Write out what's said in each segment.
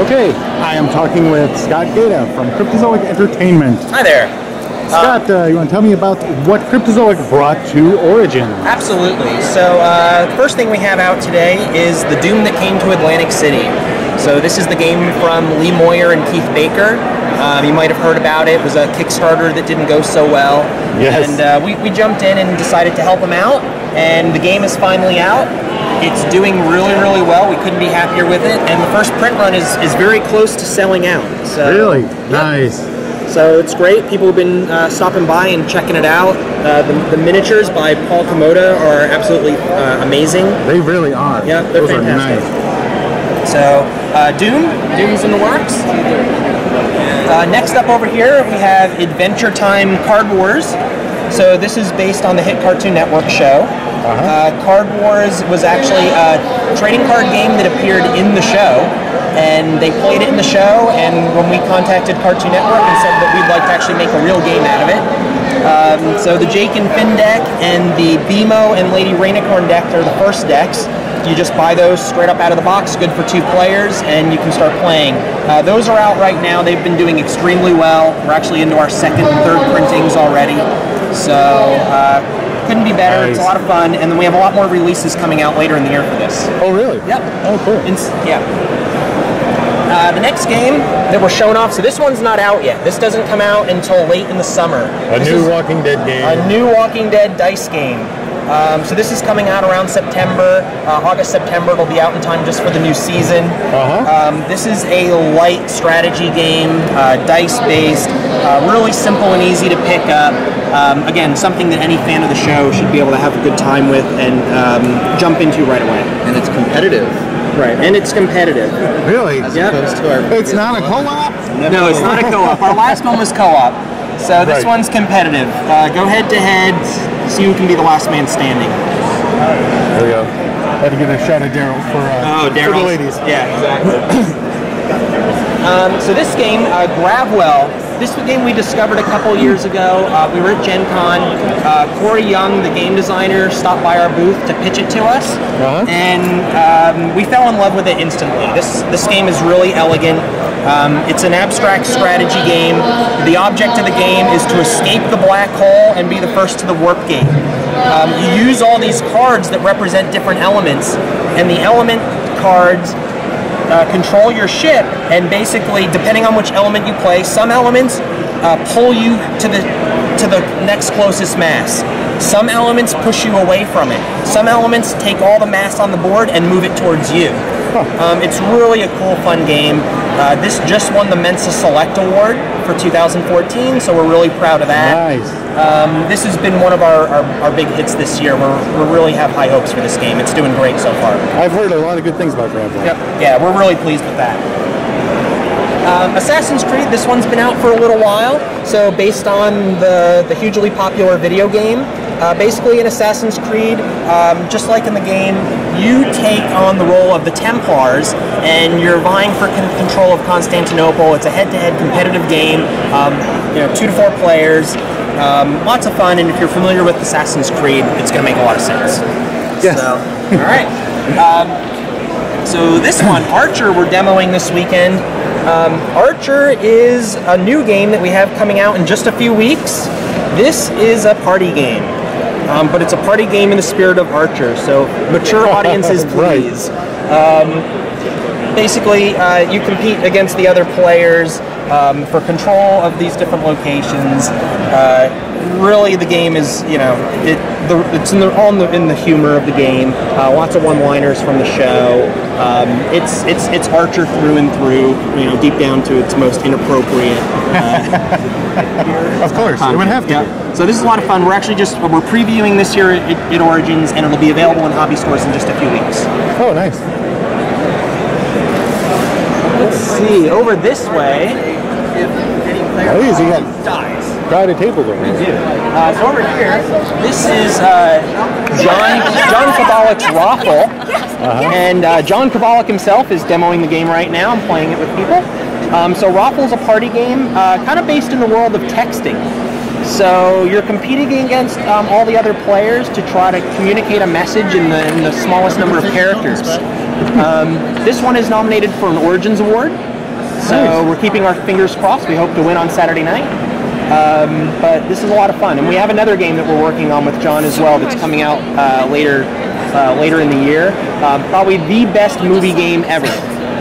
Okay, I am talking with Scott Gaeta from Cryptozoic Entertainment. Hi there. Scott, you want to tell me about what Cryptozoic brought to Origin? Absolutely. So, the first thing we have out today is The Doom That Came to Atlantic City. So this is the game from Lee Moyer and Keith Baker. You might have heard about it. It was a Kickstarter that didn't go so well. Yes. And we jumped in and decided to help them out. And the game is finally out. It's doing really, really well. We couldn't be happier with it. And the first print run is very close to selling out. So, really? Yep. Nice. So it's great. People have been stopping by and checking it out. The miniatures by Paul Komoda are absolutely amazing. They really are. Yeah, they're fantastic. Nice. So Doom's in the works. Next up over here we have Adventure Time Card Wars. So this is based on the hit Cartoon Network show. Card Wars was actually a trading card game that appeared in the show, and they played it in the show, and when we contacted Cartoon Network and said that we'd like to actually make a real game out of it. So the Jake and Finn deck and the BMO and Lady Rainicorn deck are the first decks. You just buy those straight up out of the box, good for 2 players, and you can start playing. Those are out right now. They've been doing extremely well. We're actually into our 2nd and 3rd printings already. So couldn't be better. Nice. It's a lot of fun, and then we have a lot more releases coming out later in the year for this. Oh, really? Yep. Oh, cool. Yeah. The next game that we're showing off, so this one's not out yet. This doesn't come out until late in the summer. A new Walking Dead game. A new Walking Dead dice game. So this is coming out around September, August, September. It'll be out in time just for the new season. This is a light strategy game, dice-based, really simple and easy to pick up. Again, something that any fan of the show should be able to have a good time with and jump into right away. And it's competitive. Right, and it's competitive. Really? As opposed to our It's not a co-op? No, it's not a co-op. Our last one was co-op. So this one's competitive. Go head-to-head, see who can be the last man standing. There we go. Had to get a shot of Daryl for the ladies. Yeah, exactly. So this game, Gravwell, this game we discovered a couple years ago. We were at Gen Con. Corey Young, the game designer, stopped by our booth to pitch it to us. And we fell in love with it instantly. This game is really elegant. It's an abstract strategy game. The object of the game is to escape the black hole and be the first to the warp gate. You use all these cards that represent different elements, and the element cards control your ship, and basically, depending on which element you play, some elements pull you to the next closest mass. Some elements push you away from it. Some elements take all the mass on the board and move it towards you. It's really a cool, fun game. This just won the Mensa Select Award for 2014, so we're really proud of that. Nice. This has been one of our big hits this year. We really have high hopes for this game. It's doing great so far. I've heard a lot of good things about Gravwell. Yep. Yeah, we're really pleased with that. Assassin's Creed, this one's been out for a little while, so based on the hugely popular video game, basically in Assassin's Creed, just like in the game, you take on the role of the Templars, and you're vying for control of Constantinople. It's a head-to-head competitive game, 2 to 4 players, lots of fun, and if you're familiar with Assassin's Creed, it's going to make a lot of sense. Yes. So, all right. So this one, Archer, we're demoing this weekend. Archer is a new game that we have coming out in just a few weeks. This is a party game, but it's a party game in the spirit of Archer, so mature audiences, please. Basically, you compete against the other players for control of these different locations. Really, the game is, it's in the humor of the game. Lots of one-liners from the show. It's Archer through and through. Deep down to its most inappropriate. Of course, it would have to. Yeah. So this is a lot of fun. We're actually we're previewing this year at Origins, and it'll be available in hobby stores in just a few weeks. Oh, nice. Let's see over this way. Nice, you got crowded tables over here. So over here, this is John Kabalik's Rofl, and John Kabalik himself is demoing the game right now. I'm playing it with people. So Rofl is a party game, kind of based in the world of texting. So you're competing against all the other players to try to communicate a message in the smallest number of characters. This one is nominated for an Origins Award. So we're keeping our fingers crossed. We hope to win on Saturday night. But this is a lot of fun, and we have another game that we're working on with John as well that's coming out later in the year. Probably the best movie game ever.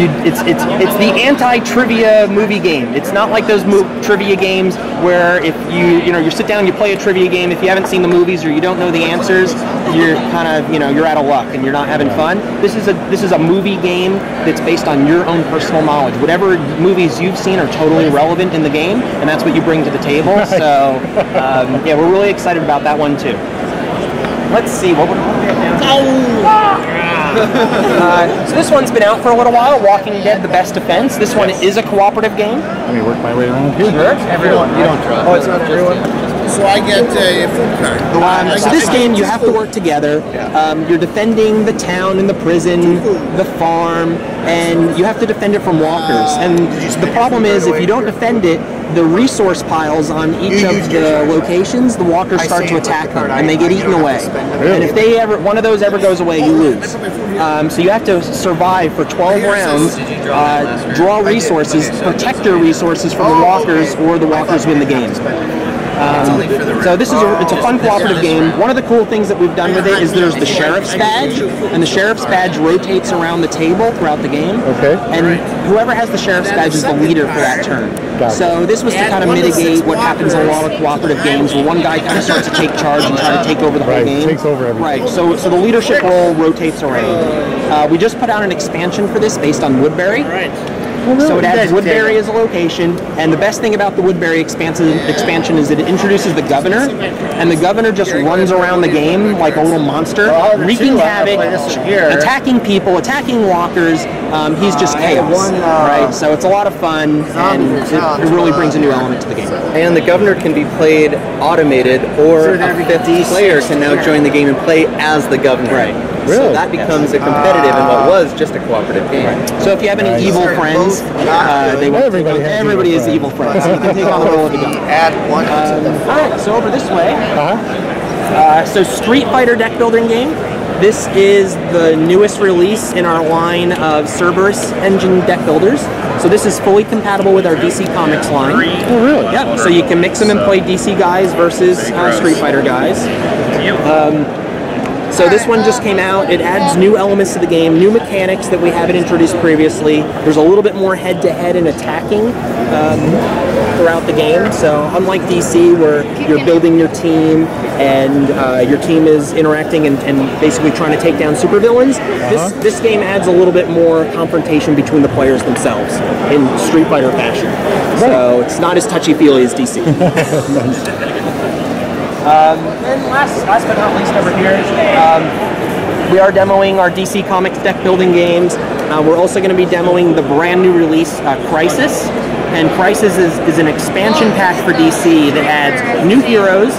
It's the anti-trivia movie game. It's not like those trivia games where if you sit down, you play a trivia game. If you haven't seen the movies or you don't know the answers, you're kind of you're out of luck and you're not having fun. This is a movie game that's based on your own personal knowledge. Whatever movies you've seen are totally relevant in the game, and that's what you bring to the table. So yeah, we're really excited about that one too. Let's see what would we have now. So this one's been out for a little while. Walking Dead: The Best Defense. This one is a cooperative game. Let me work my way around here. Sure. Everyone. You don't trust. Oh, it's not everyone. So I get a food card. So this game, you have to work together. You're defending the town and the prison, the farm, and you have to defend it from walkers. And the problem is, if you don't defend it, the resource piles on each of the locations, the walkers start to attack them, and they get eaten away. And if one of those ever goes away, you lose. So you have to survive for 12 rounds, draw resources, protect your resources from the walkers, or the walkers win the game. So this is it's a fun cooperative game. One of the cool things that we've done with it is there's the sheriff's badge, and the sheriff's badge rotates around the table throughout the game. Okay. And whoever has the sheriff's badge is the leader for that turn. So this was to kind of mitigate what happens in a lot of cooperative games where one guy kind of starts to take charge and try to take over the whole game. Takes over everything. Right. So the leadership role rotates around. We just put out an expansion for this based on Woodbury. Right. So it adds Woodbury as a location, and the best thing about the Woodbury expansion is that it introduces the governor, and the governor just runs around the game like a little monster, wreaking havoc, attacking people, attacking walkers. He's just chaos, right? So it's a lot of fun, and it really brings a new element to the game. And the governor can be played automated, or a fifth player can now join the game and play as the governor. Right. So that becomes a competitive in what was just a cooperative game. So if you have any evil friends, everybody has evil friends. So you can take on the role of the governor. Add one. All right, so over this way. So Street Fighter deck building game. This is the newest release in our line of Cerberus engine deck builders. So this is fully compatible with our DC Comics line. Oh, really? Yep. So you can mix them and play DC guys versus Street Fighter guys. So this one just came out. It adds new elements to the game, new mechanics that we haven't introduced previously. There's a little bit more head-to-head and attacking throughout the game. So unlike DC, where you're building your team and your team is interacting and basically trying to take down supervillains, this game adds a little bit more confrontation between the players themselves in Street Fighter fashion. So it's not as touchy-feely as DC. And last but not least over here, we are demoing our DC Comics deck building games. We're also going to be demoing the brand new release, Crisis. And Crisis is an expansion pack for DC that adds new heroes,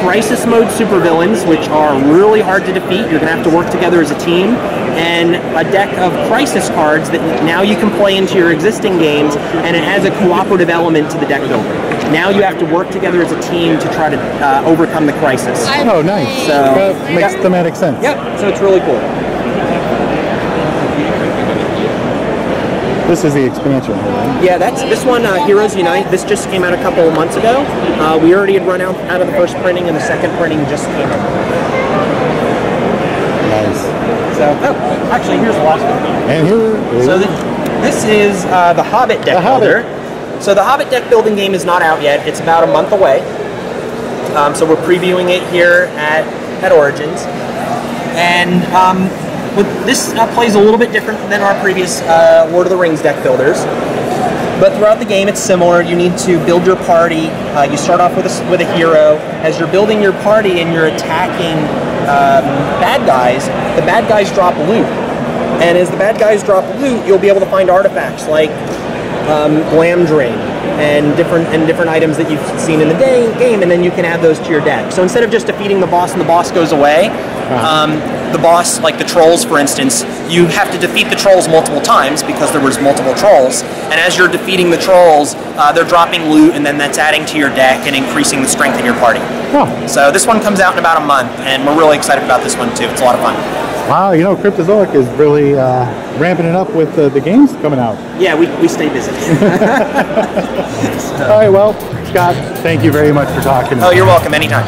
Crisis mode supervillains, which are really hard to defeat. You're going to have to work together as a team, and a deck of Crisis cards that now you can play into your existing games, and it has a cooperative element to the deck builder. Now you have to work together as a team to try to overcome the crisis. Oh, nice. So that makes thematic sense. Yep. So it's really cool. This is the expansion, right? Yeah, that's this one, Heroes Unite. This just came out a couple of months ago. We already had run out of the first printing, and the second printing just came out. Nice. So, actually, here's the last one. And here. So this is the Hobbit deck builder. So the Hobbit deck building game is not out yet. It's about a month away. So we're previewing it here at Origins. And this plays a little bit different than our previous Lord of the Rings deck builders. But throughout the game, it's similar. You need to build your party. You start off with a hero. As you're building your party and you're attacking bad guys, the bad guys drop loot. And as the bad guys drop loot, you'll be able to find artifacts like glam drain and different items that you've seen in the game, and then you can add those to your deck. So instead of just defeating the boss and the boss goes away, the boss, like the trolls for instance, you have to defeat the trolls multiple times because there was multiple trolls, and as you're defeating the trolls, they're dropping loot, and then that's adding to your deck and increasing the strength in your party. So this one comes out in about a month, and we're really excited about this one too. It's a lot of fun. Wow, you know, Cryptozoic is really ramping it up with the games coming out. Yeah, we stay busy. All right, well, Scott, thank you very much for talking. Oh, you're welcome. Anytime.